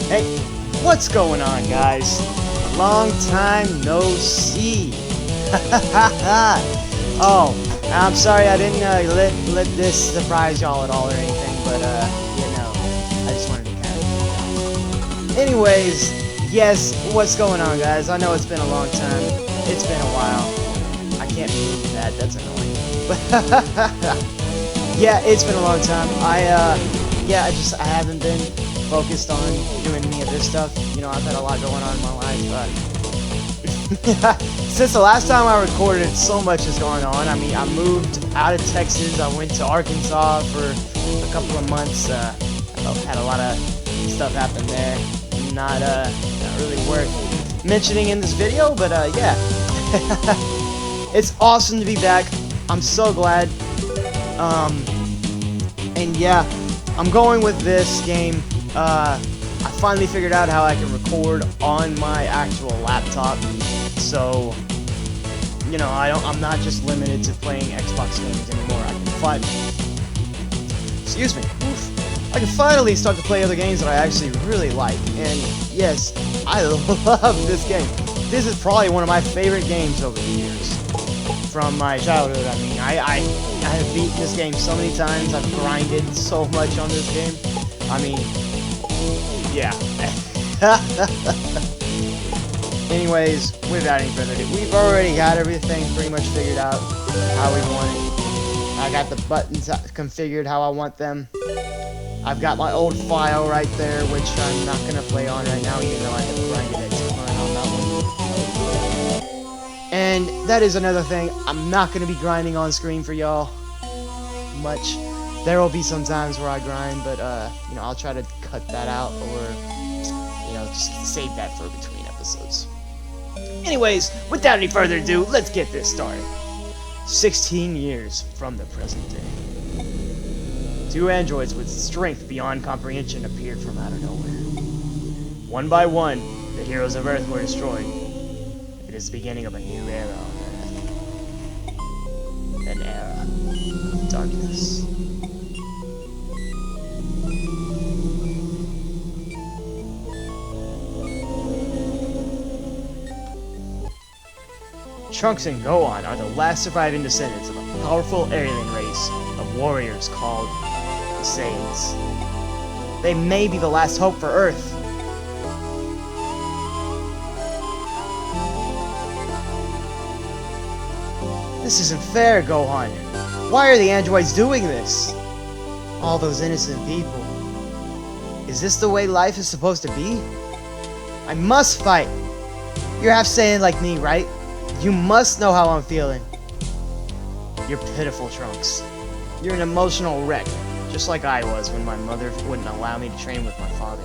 Hey, what's going on, guys? Long time no see. Oh, I'm sorry I didn't let this surprise y'all at all or anything, but I just wanted to kind of. Anyways, yes, what's going on, guys? I know it's been a long time. It's been a while. I can't believe that. That's annoying. Yeah, it's been a long time. I haven't been focused on doing any of this stuff. You know, I've had a lot going on in my life, but since the last time I recorded, so much has gone on. I mean, I moved out of Texas. I went to Arkansas for a couple of months. I've had a lot of stuff happen there. Not really worth mentioning in this video, but yeah. It's awesome to be back. I'm so glad. And yeah, I'm going with this game. I finally figured out how I can record on my actual laptop, so you know I'm not just limited to playing Xbox games anymore. I can finally start to play other games that I actually really like. And yes, I love this game. This is probably one of my favorite games over the years from my childhood. I mean, I have beaten this game so many times. I've grinded so much on this game. I mean, yeah. Anyways, without any further ado, we've already got everything pretty much figured out how we want it. I got the buttons configured how I want them. I've got my old file right there, which I'm not going to play on right now, even though I have grinded it on that one. And that is another thing. I'm not going to be grinding on screen for y'all much. There will be some times where I grind, but you know, I'll try to cut that out, or you know, just save that for between episodes. Anyways, without any further ado, let's get this started. 16 years from the present day, two androids with strength beyond comprehension appeared from out of nowhere. One by one, the heroes of Earth were destroyed. It is the beginning of a new era on Earth. An era of darkness. Trunks and Gohan are the last surviving descendants of a powerful alien race of warriors called the Saiyans. They may be the last hope for Earth. This isn't fair, Gohan. Why are the androids doing this? All those innocent people. Is this the way life is supposed to be? I must fight. You're half Saiyan like me, right? You must know how I'm feeling. You're pitiful, Trunks. You're an emotional wreck, just like I was when my mother wouldn't allow me to train with my father.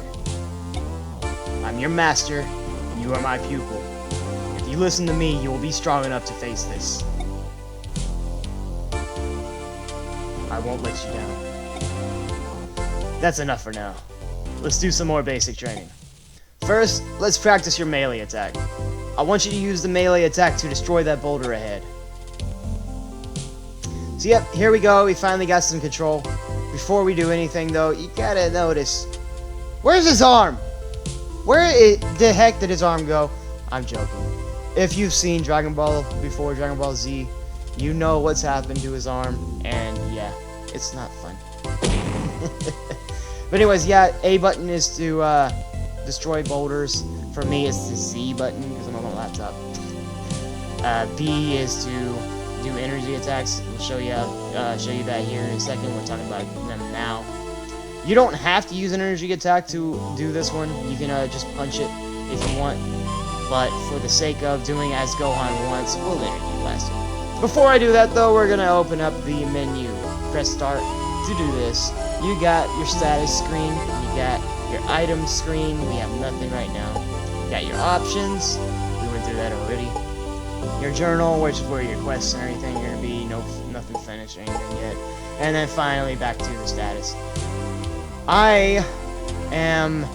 I'm your master, and you are my pupil. If you listen to me, you will be strong enough to face this. I won't let you down. That's enough for now. Let's do some more basic training. First, let's practice your melee attack. I want you to use the melee attack to destroy that boulder ahead. So yep, here we go. We finally got some control. Before we do anything though, you gotta notice. Where's his arm? The heck did his arm go? I'm joking. If you've seen Dragon Ball before, Dragon Ball Z, you know what's happened to his arm. And yeah, it's not fun. But anyways, yeah, A button is to destroy boulders. For me, it's the Z button because I'm on my laptop. B is to do energy attacks. We'll show you that here in a second. We're talking about them now. You don't have to use an energy attack to do this one. You can just punch it if you want. But for the sake of doing as Gohan wants, we'll energy blast it. Before I do that, though, we're gonna open up the menu. Press start. To do this, you got your status screen. You got your item screen. We have nothing right now. You got your options. We went through that already. Your journal, which is where your quests and everything are gonna be. Nothing finished or anything yet. And then finally back to the status. I am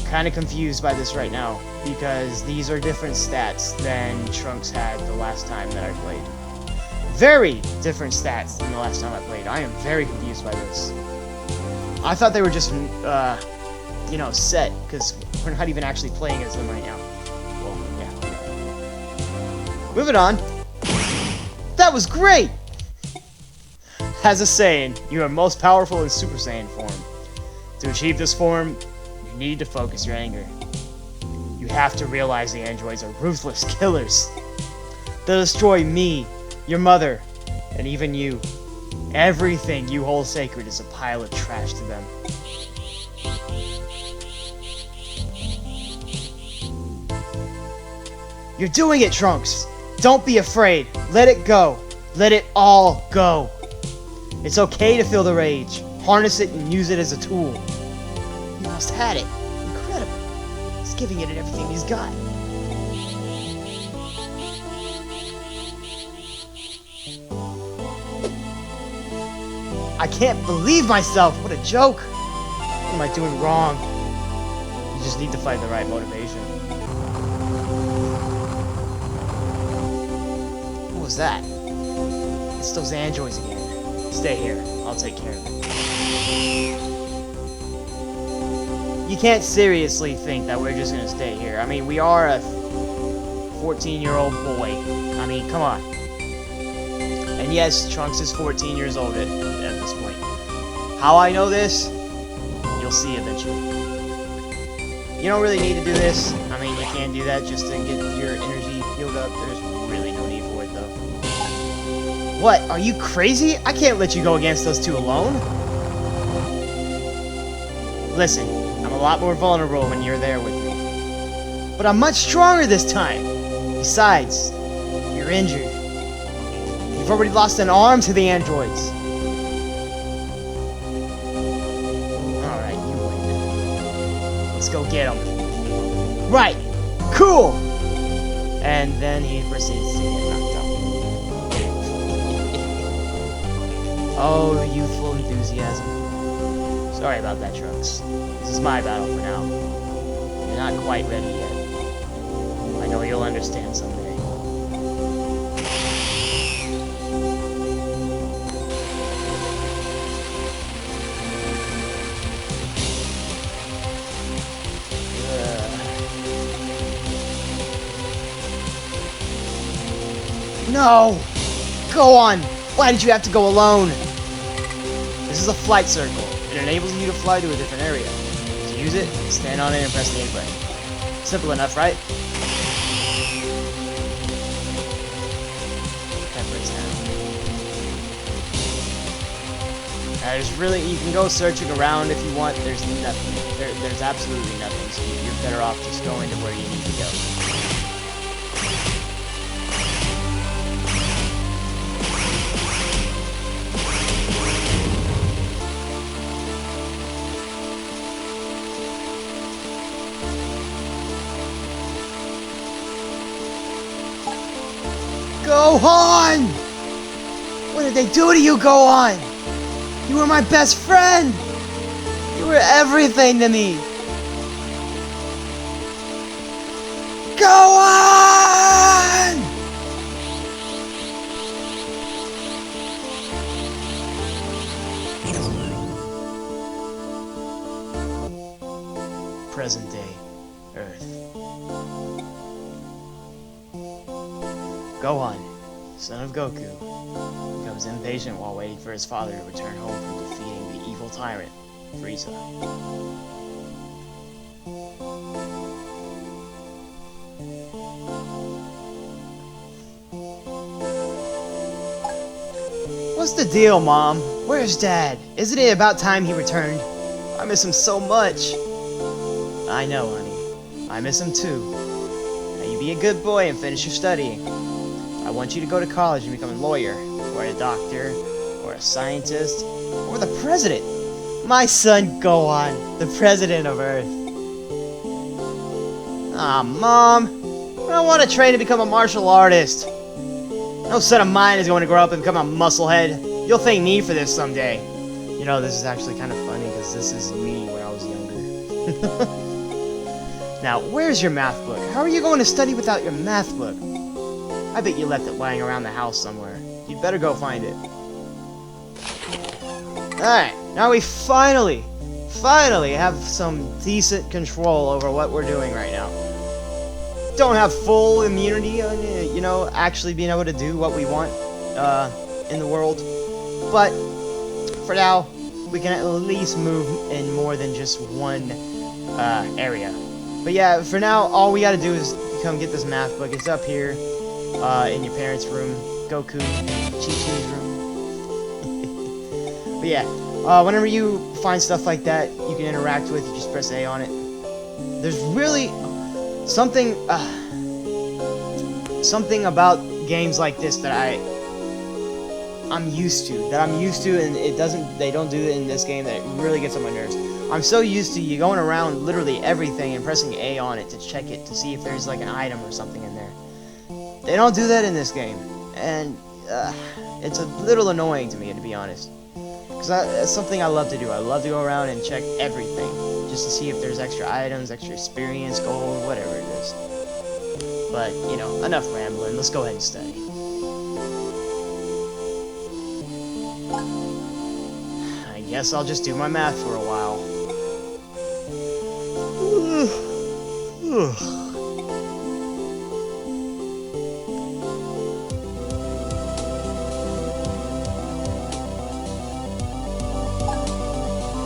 kind of confused by this right now because these are different stats than Trunks had the last time that I played. Very different stats than the last time I played. I am very confused by this. I thought they were just you know, set, because we're not even actually playing as them right now. Well, yeah. Moving on. That was great! As a Saiyan, you are most powerful in Super Saiyan form. To achieve this form, you need to focus your anger. You have to realize the androids are ruthless killers. They'll destroy me, your mother, and even you. Everything you hold sacred is a pile of trash to them. You're doing it, Trunks! Don't be afraid. Let it go. Let it all go. It's okay to feel the rage. Harness it and use it as a tool. He almost had it. Incredible. He's giving it everything he's got. I can't believe myself. What a joke. What am I doing wrong? You just need to find the right motivation. What was that? It's those androids again. Stay here. I'll take care of it. You can't seriously think that we're just gonna stay here. I mean, we are a 14-year-old boy. I mean, come on. And yes, Trunks is 14 years old at this point. How I know this? You'll see eventually. You don't really need to do this. I mean, you can do that just to get your energy healed up. There's really no need for it, though. What? Are you crazy? I can't let you go against those two alone. Listen, I'm a lot more vulnerable when you're there with me. But I'm much stronger this time. Besides, you're injured. You've already lost an arm to the androids. Alright, you win. Let's go get him. Right! Cool! And then he proceeds to get knocked out. Oh, youthful enthusiasm. Sorry about that, Trunks. This is my battle for now. You're not quite ready yet. I know you'll understand someday. No! Go on! Why did you have to go alone? This is a flight circle. It enables you to fly to a different area. To use it, stand on it and press the A button. Simple enough, right? There's really, you can go searching around if you want. There's nothing. There's absolutely nothing. So you're better off just going to where you need to go. Gohan! What did they do to you, Gohan? You were my best friend! You were everything to me! Gohan! Present day, Earth. Gohan, son of Goku, becomes impatient while waiting for his father to return home from defeating the evil tyrant, Frieza. What's the deal, Mom? Where's Dad? Isn't it about time he returned? I miss him so much. I know, honey. I miss him too. Now you be a good boy and finish your studying. I want you to go to college and become a lawyer, or a doctor, or a scientist, or the president. My son Gohan, the president of Earth. Ah, Mom. I don't want to train to become a martial artist. No son of mine is going to grow up and become a musclehead. You'll thank me for this someday. You know, this is actually kind of funny because this is me when I was younger. Now, where's your math book? How are you going to study without your math book? I bet you left it lying around the house somewhere. You'd better go find it. Alright, now we finally finally have some decent control over what we're doing right now. Don't have full immunity on, you know, actually being able to do what we want in the world. But for now, we can at least move in more than just one area. But yeah, for now, all we gotta do is come get this math book. It's up here in your parents' room, Goku and Chi-Chi's room. But yeah, whenever you find stuff like that you can interact with, you just press A on it. There's really something about games like this that I'm used to, and they don't do it in this game, that really gets on my nerves. I'm so used to you going around literally everything and pressing A on it to check it to see if there's like an item or something in there. They don't do that in this game, and it's a little annoying to me, to be honest. Because that's something I love to do. I love to go around and check everything, just to see if there's extra items, extra experience, gold, whatever it is. But, you know, enough rambling. Let's go ahead and study. I guess I'll just do my math for a while.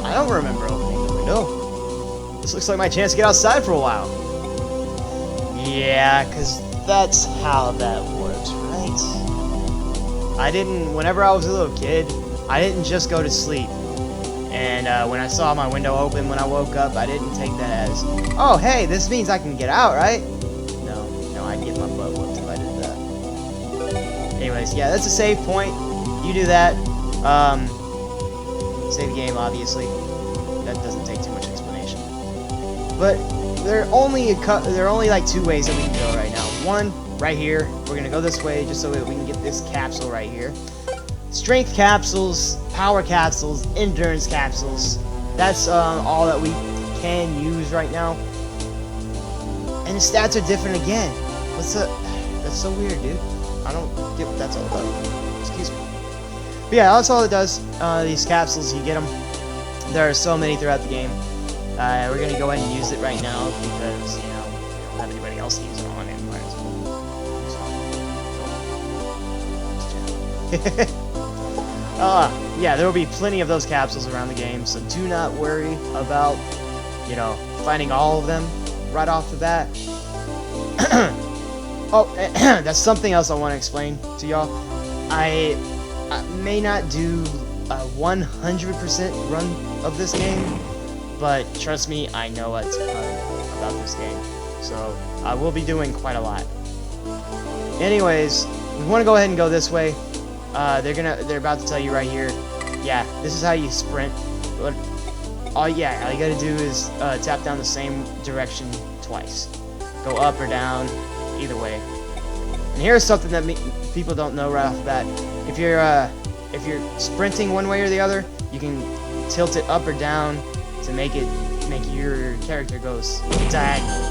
I don't remember opening the window. This looks like my chance to get outside for a while. Yeah, because that's how that works, right? Whenever I was a little kid, I didn't just go to sleep. And when I saw my window open when I woke up, I didn't take that as, oh, hey, this means I can get out, right? No, I'd get my butt whooped if I did that. Anyways, yeah, that's a save point. You do that. Save game, obviously. That doesn't take too much explanation. But there are only like 2 ways that we can go right now. One, right here. We're gonna go this way just so that we can get this capsule right here. Strength capsules, power capsules, endurance capsules. That's all that we can use right now. And the stats are different again. That's so weird, dude. I don't get what that's all about. Excuse me. But yeah, that's all it does. These capsules, you get them. There are so many throughout the game. We're gonna go ahead and use it right now because, you know, we don't have anybody else to use it on, and might as well. Yeah, there will be plenty of those capsules around the game, so do not worry about, you know, finding all of them right off the bat. Oh, that's something else I want to explain to y'all. I may not do a 100% run of this game, but trust me, I know a ton about this game, so I will be doing quite a lot. Anyways, we want to go ahead and go this way. They're about to tell you right here. Yeah, this is how you sprint. But all you gotta do is tap down the same direction twice. Go up or down, either way. And here's something that people don't know right off the bat. If you're sprinting one way or the other, you can tilt it up or down to make your character goes diagonally.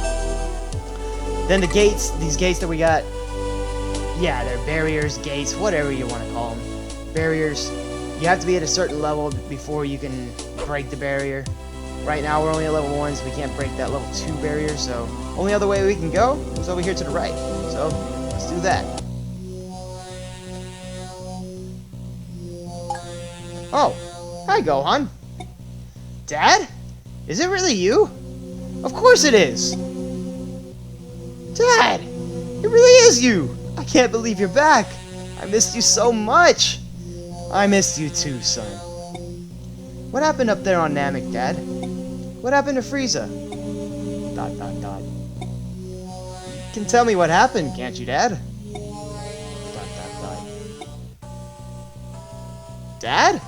Then the gates, these gates that we got, yeah, they're barriers, gates, whatever you want to call them. Barriers. You have to be at a certain level before you can break the barrier. Right now we're only at level 1, so we can't break that level 2 barrier, so only other way we can go is over here to the right. So, let's do that. Oh, hi Gohan. Dad? Is it really you? Of course it is! Dad! It really is you! I can't believe you're back! I missed you so much! I missed you too, son. What happened up there on Namek, Dad? What happened to Frieza? ... You can tell me what happened, can't you, Dad? ... Dad?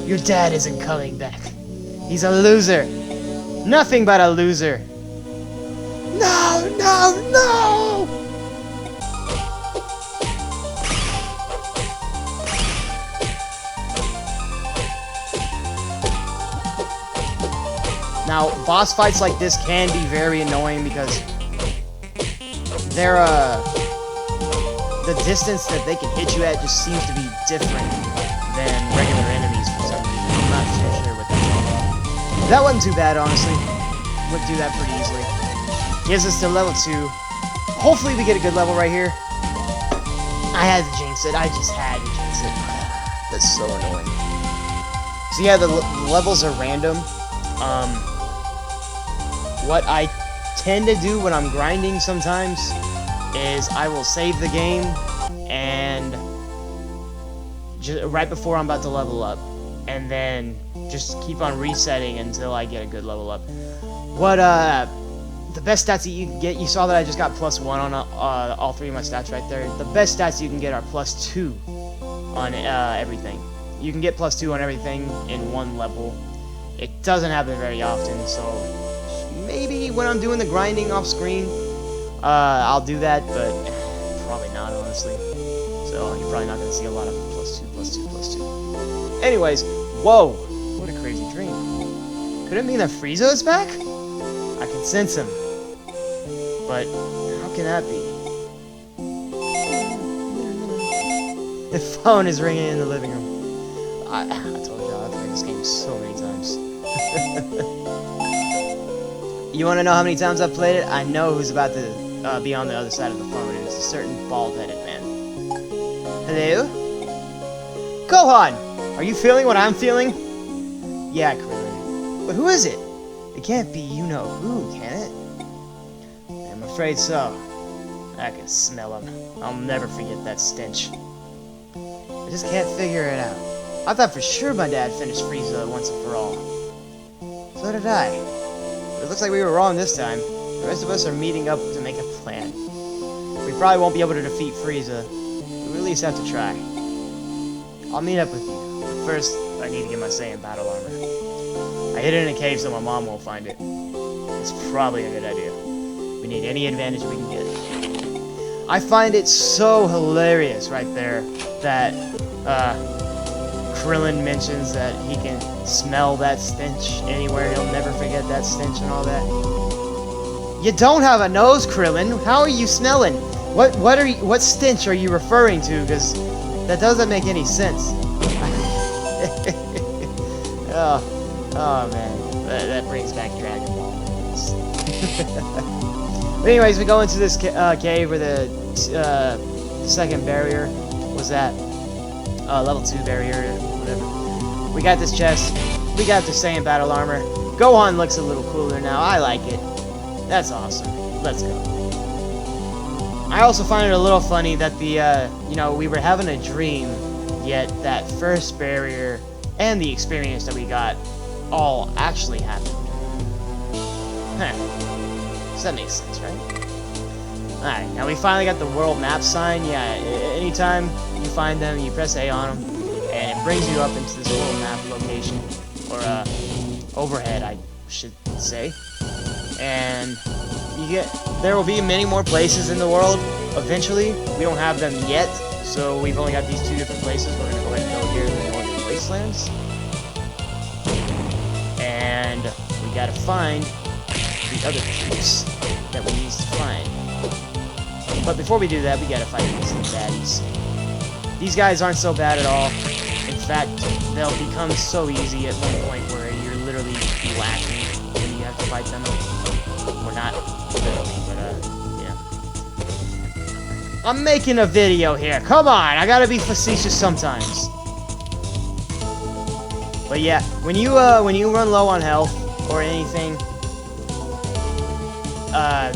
Your dad isn't coming back. He's a loser. Nothing but a loser. No, no, no! Now, boss fights like this can be very annoying because they're, the distance that they can hit you at just seems to be different than regular enemies for some reason. I'm not too sure what that's all about. That wasn't too bad, honestly. Would do that pretty easily. Gives us to level 2. Hopefully we get a good level right here. I had to jinx it. I just had to jinx it. That's so annoying. So yeah, the levels are random. What I tend to do when I'm grinding sometimes is I will save the game and just right before I'm about to level up, and then just keep on resetting until I get a good level up. What the best stats that you can get, you saw that I just got +1 on all 3 of my stats right there. The best stats you can get are +2 on everything. You can get +2 on everything in one level. It doesn't happen very often, so maybe when I'm doing the grinding off screen, I'll do that, but probably not, honestly. So you're probably not going to see a lot of +2, +2, +2. Anyways, whoa, what a crazy dream. Could it mean that Frieza is back? I can sense him. But how can that be? The phone is ringing in the living room. I told you I've played this game so many times. You want to know how many times I've played it? I know who's about to be on the other side of the phone. It's a certain bald-headed man. Hello? Gohan! Are you feeling what I'm feeling? Yeah, Krillin. But who is it? It can't be you-know-who, can it? I'm afraid so. I can smell him. I'll never forget that stench. I just can't figure it out. I thought for sure my dad finished Frieza once and for all. So did I. But it looks like we were wrong this time. The rest of us are meeting up to make a plan. We probably won't be able to defeat Frieza, but we at least have to try. I'll meet up with you. But first, I need to get my Saiyan battle armor. I hid it in a cave so my mom won't find it. It's probably a good idea. We need any advantage we can get. I find it so hilarious right there that Krillin mentions that he can smell that stench anywhere. He'll never forget that stench and all that. You don't have a nose, Krillin. How are you smelling? What stench are you referring to? Because that doesn't make any sense. Oh man, that brings back Dragon Ball. But anyways, we go into this cave where the second barrier was at. Level 2 barrier, whatever. We got this chest. We got the Saiyan battle armor. Gohan looks a little cooler now. I like it. That's awesome. Let's go. I also find it a little funny that the, we were having a dream, yet that first barrier and the experience that we got all actually happened. Huh. So that makes sense, right? Alright, now we finally got the world map sign. Yeah, anytime you find them, you press A on them, and it brings you up into this world map location, or overhead, I should say. And there will be many more places in the world eventually. We don't have them yet, so we've only got these 2 different places. We're gonna go ahead and go here in the Northern Wastelands, and we gotta find the other troops that we need to find. But before we do that, we gotta fight these baddies. These guys aren't so bad at all. In fact, they'll become so easy at one point where you're literally laughing when you have to fight them. Well, not literally, but yeah. I'm making a video here. Come on, I gotta be facetious sometimes. But yeah, when you run low on health or anything,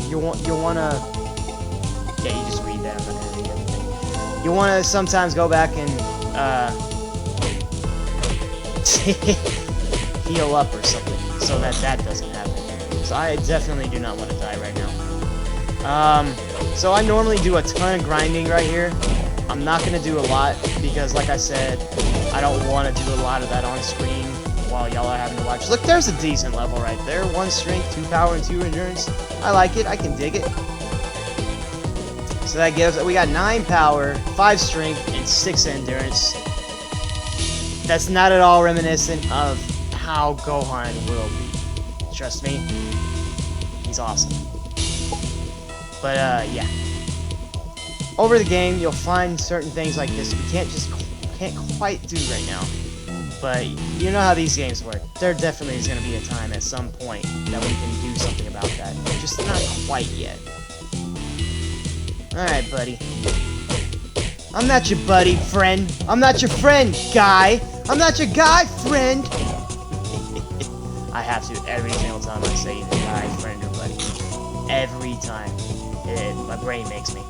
you'll wanna. Yeah, you just read that. I'm not gonna read everything. You wanna sometimes go back and heal up or something, so that doesn't happen. So I definitely do not want to die right now. So I normally do a ton of grinding right here. I'm not gonna do a lot because, like I said, I don't want to do a lot of that on screen while y'all are having to watch. Look, there's a decent level right there. 1 strength, 2 power, and 2 endurance. I like it. I can dig it. So that gives, we got 9 power, 5 strength, and 6 endurance. That's not at all reminiscent of how Gohan will be. Trust me, he's awesome. But yeah. Over the game, you'll find certain things like this. We can't just can't quite do right now. But you know how these games work. There definitely is going to be a time at some point that we can do something about that. Just not quite yet. Alright, buddy. I'm not your buddy, friend. I'm not your friend, guy. I'm not your guy, friend. I have to every single time I say the guy, friend, or buddy. Every time. My brain makes me.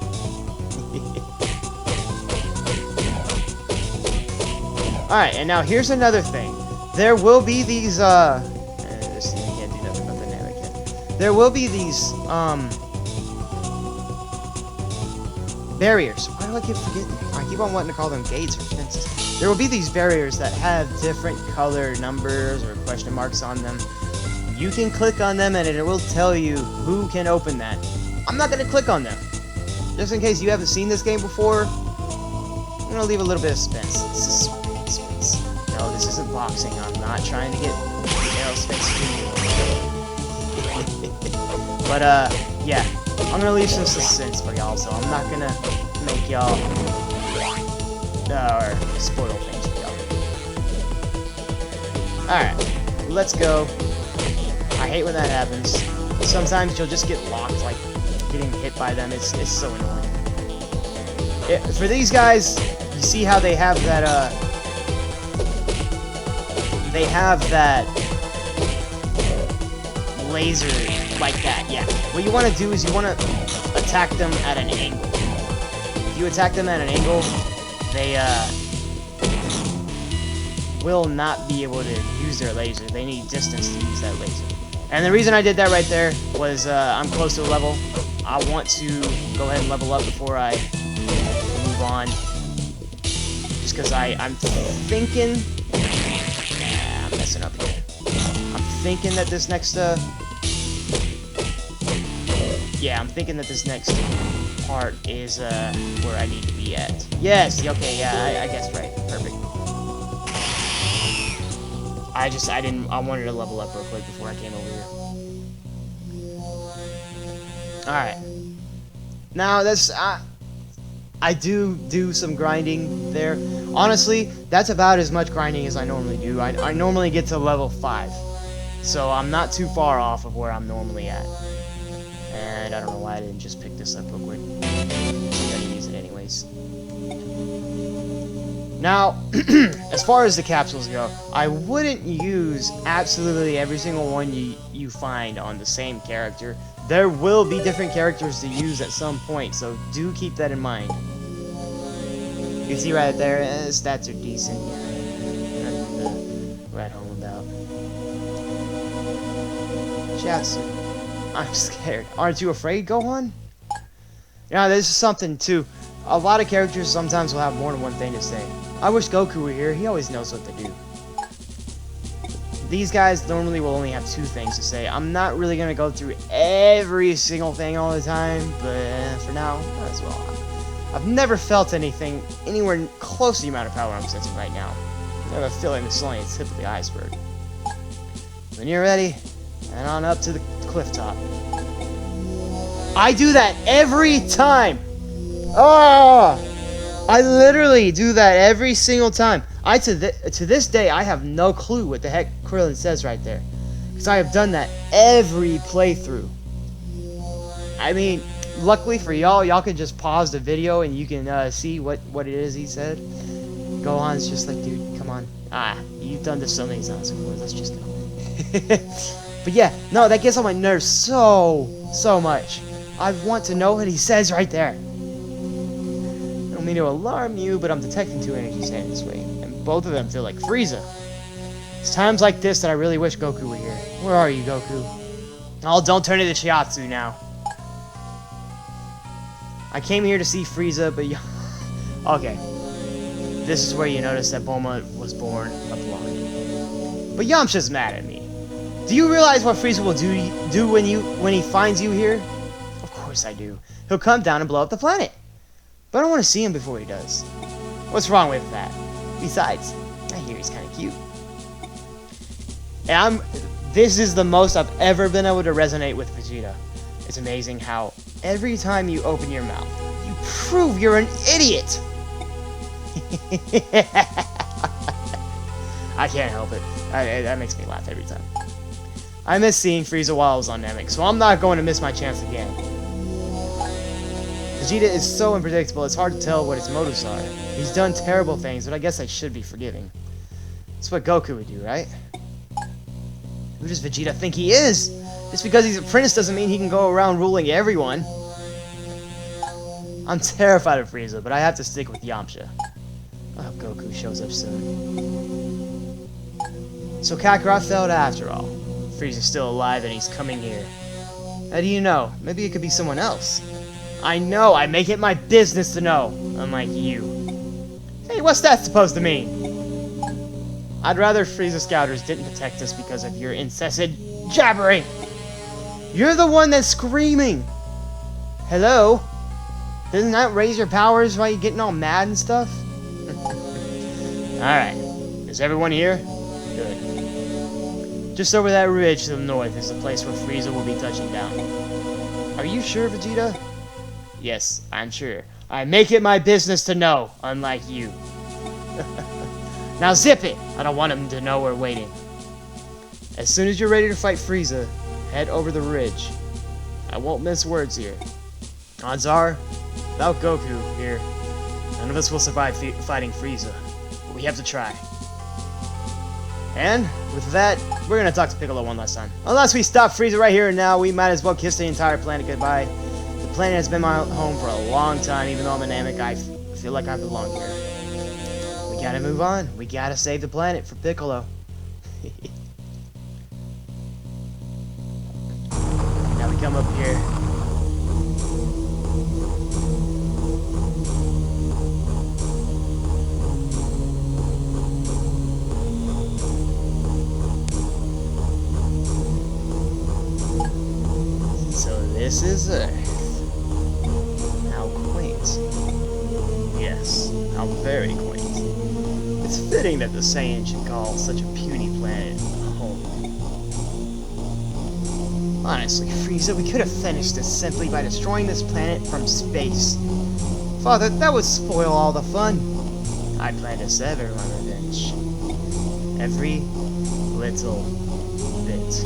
Alright, and now here's another thing. There will be these, this thing can't do nothing but dynamic yet. There will be these, barriers. Why do I keep forgetting? I keep on wanting to call them gates or fences. There will be these barriers that have different color numbers or question marks on them. You can click on them and it will tell you who can open that. I'm not going to click on them. Just in case you haven't seen this game before, I'm going to leave a little bit of suspense. No, this isn't boxing. I'm not trying to get Spence. But, yeah. I'm gonna leave some suspense for y'all, so I'm not gonna make y'all or spoil things for y'all. Alright, let's go. I hate when that happens. Sometimes you'll just get locked, like getting hit by them. It's so annoying. For these guys, you see how they have that laser like that, yeah. What you want to do is you want to attack them at an angle. If you attack them at an angle, they will not be able to use their laser. They need distance to use that laser. And the reason I did that right there was I'm close to a level. I want to go ahead and level up before I move on. Just because I'm thinking... Nah, I'm messing up here. I'm thinking that this next... Yeah, I'm thinking that this next part is where I need to be at. Yes, okay, yeah, I guessed right. Perfect. I wanted to level up real quick before I came over here. Alright. Now, that's, I do some grinding there. Honestly, that's about as much grinding as I normally do. I normally get to level 5. So I'm not too far off of where I'm normally at. And I don't know why I didn't just pick this up real quick. I'm gonna use it anyways. Now, as far as the capsules go, I wouldn't use absolutely every single one you find on the same character. There will be different characters to use at some point, so do keep that in mind. You see right there, stats are decent. Nothing to write home about. Chatsu. I'm scared. Aren't you afraid, Gohan? Yeah, this is something too. A lot of characters sometimes will have more than one thing to say. I wish Goku were here. He always knows what to do. These guys normally will only have 2 things to say. I'm not really going to go through every single thing all the time, but for now, might as well. I've never felt anything anywhere close to the amount of power I'm sensing right now. I have a feeling this is only the tip of the iceberg. When you're ready, head on up to the cliff top. I do that every time! Oh! I literally do that every single time. To this day, I have no clue what the heck Krillin says right there. Because I have done that every playthrough. I mean, luckily for y'all can just pause the video and you can see what it is he said. Gohan's just like, dude, come on. You've done this so many times before, let's just go. But yeah, no, that gets on my nerves so much. I want to know what he says right there. I don't mean to alarm you, but I'm detecting 2 energies heading this way, and both of them feel like Frieza. It's times like this that I really wish Goku were here. Where are you, Goku? Oh, don't turn into Shiatsu now. I came here to see Frieza, but okay. This is where you notice that Bulma was born a blonde. But Yamcha's mad at me. Do you realize what Frieza will do when he finds you here? Of course I do. He'll come down and blow up the planet. But I don't want to see him before he does. What's wrong with that? Besides, I hear he's kind of cute. And this is the most I've ever been able to resonate with Vegeta. It's amazing how every time you open your mouth, you prove you're an idiot. I can't help it. That makes me laugh every time. I miss seeing Frieza while I was on Namek, so I'm not going to miss my chance again. Vegeta is so unpredictable, it's hard to tell what his motives are. He's done terrible things, but I guess I should be forgiving. That's what Goku would do, right? Who does Vegeta think he is? Just because he's a prince doesn't mean he can go around ruling everyone. I'm terrified of Frieza, but I have to stick with Yamcha. I hope Goku shows up soon. So Kakarot failed after all. Frieza's still alive and he's coming here. How do you know? Maybe it could be someone else. I know, I make it my business to know, unlike you. Hey, what's that supposed to mean? I'd rather Frieza Scouters didn't protect us because of your incessant jabbering. You're the one that's screaming. Hello? Doesn't that raise your powers while you're getting all mad and stuff? Alright. Is everyone here? Good. Just over that ridge to the north is the place where Frieza will be touching down. Are you sure, Vegeta? Yes, I'm sure. I make it my business to know, unlike you. Now zip it! I don't want him to know we're waiting. As soon as you're ready to fight Frieza, head over the ridge. I won't mince words here. Odds are, without Goku here, none of us will survive fighting Frieza. But we have to try. And, with that, we're gonna talk to Piccolo one last time. Unless we stop Frieza right here and now, we might as well kiss the entire planet goodbye. The planet has been my home for a long time, even though I'm a Namek, I feel like I belong here. We gotta move on. We gotta save the planet for Piccolo. Now we come up here. So this is Earth. How quaint. Yes, how very quaint. It's fitting that the Saiyan should call such a puny planet home. Honestly, Frieza, we could have finished this simply by destroying this planet from space. Father, that would spoil all the fun. I plan to sever my revenge. Every little bit.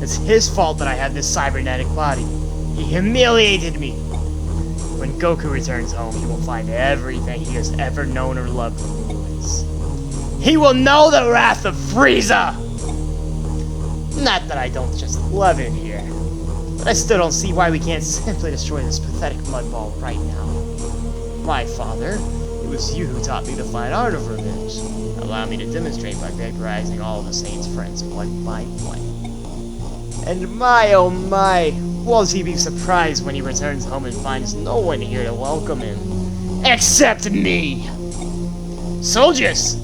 It's his fault that I have this cybernetic body. He humiliated me. When Goku returns home, he will find everything he has ever known or loved in ruins. He will know the wrath of Frieza! Not that I don't just love it here, but I still don't see why we can't simply destroy this pathetic mudball right now. My father, it was you who taught me the fine art of revenge. Allow me to demonstrate by vaporizing all of the Saiyans' friends one by one. And my oh my, won't he be surprised when he returns home and finds no one here to welcome him. Except me! Soldiers!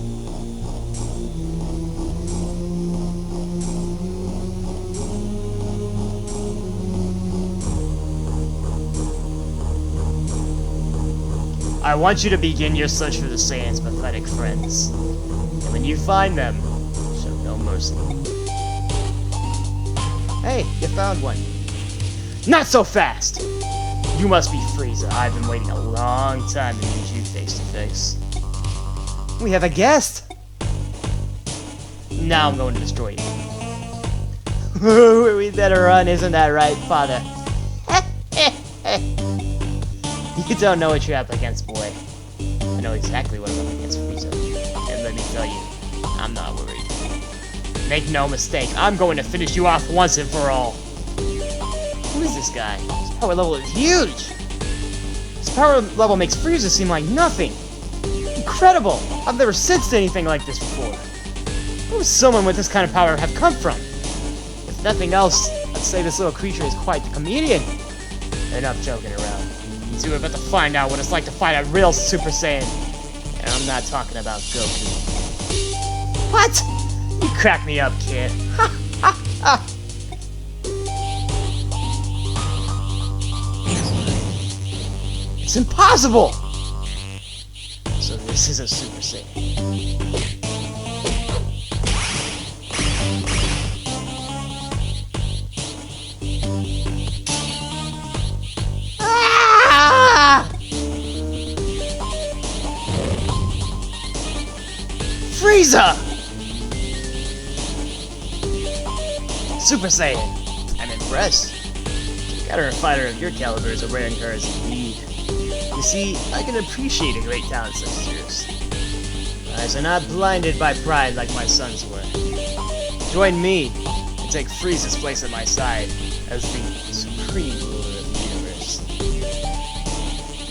I want you to begin your search for the Saiyans' pathetic friends. And when you find them, show no mercy. Hey, you found one. Not so fast! You must be Frieza. I've been waiting a long time to meet you face to face. We have a guest! Now I'm going to destroy you. We better run, isn't that right, father? You don't know what you're up against, boy. I know exactly what I'm up against, Frieza. And let me tell you, I'm not worried. Make no mistake, I'm going to finish you off once and for all. Who is this guy? His power level is huge! His power level makes Frieza seem like nothing! Incredible! I've never sensed anything like this before. Where would someone with this kind of power have come from? If nothing else, I'd say this little creature is quite the comedian. Enough joking around. You two are about to find out what it's like to fight a real Super Saiyan. And I'm not talking about Goku. What? You crack me up, kid. Ha ha ha! It's impossible! So this is a Super Saiyan. Ah! Frieza! Super Saiyan! I'm impressed. Got a fighter of your caliber is a rare occurrence indeed. You see, I can appreciate a great talent such as yours. My eyes are not blinded by pride like my sons were. Join me and take Frieza's place at my side as the supreme ruler of the universe.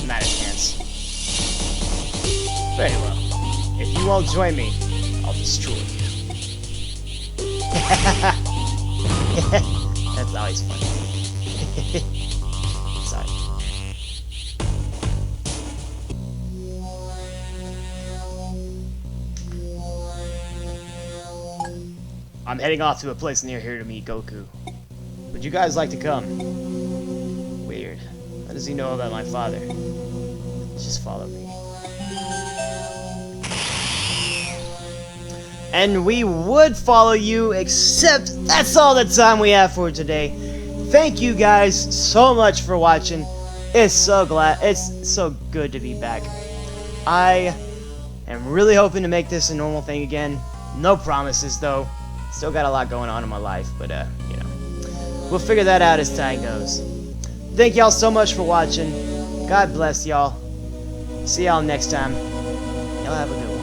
Not a chance. Very well. If you won't join me, I'll destroy you. That's always funny. Sorry. I'm heading off to a place near here to meet Goku. Would you guys like to come? Weird. How does he know about my father? Just follow me. And we would follow you, except that's all the time we have for today. Thank you guys so much for watching. It's so good to be back. I am really hoping to make this a normal thing again. No promises though. Still got a lot going on in my life, but you know, we'll figure that out as time goes. Thank y'all so much for watching. God bless y'all. See y'all next time. Y'all have a good one.